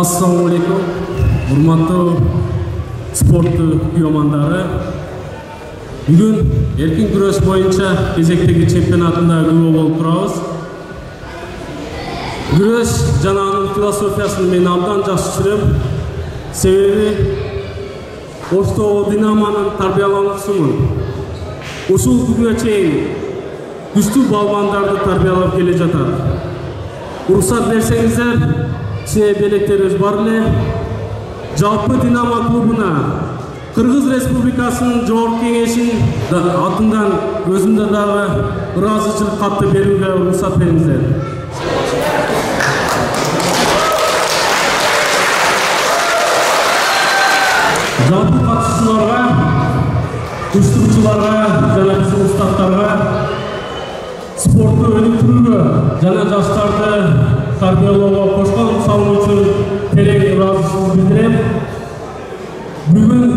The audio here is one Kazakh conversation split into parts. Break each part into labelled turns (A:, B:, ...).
A: Assalamu alaikum. Hurmatlı sportu kuyamandары. Bugün erkin күрөш боюнча кезектеги чемпионатында күбө болуп турабыз. Күрөш жана анын философиясын мен абдан жакшы түшүнөм. Себеби Оштоо Динамонун тарбиялануусумун. Ушул күнгө чейин күчтүү балбандарды тарбиялап келе жатат. Уруксат берсеңиздер, içine beleklerimiz var ile Жалпы Динамо клубuna Kırgız Respublikasının Жоғарғы Кеңесінің атынан өзімді дағы разычылық хатты беруге рұқсат беріңіздер. Жалпы қатысушыларға, ұйымдастырушыларға жана біздің ұстаздарға спортты өнүктүрүүгө жана жаштарды тарбиялоого кошкон салуу үчүн терең ыраазычылык билдирем. Бүгүн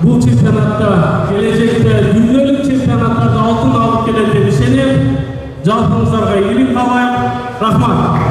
A: бул чемпионатта келечекте дүйнөлүк чемпионаттарда алтын алып келет деп ишенем. Жалпыңыздарга ийгилик каалайм. Рахмат.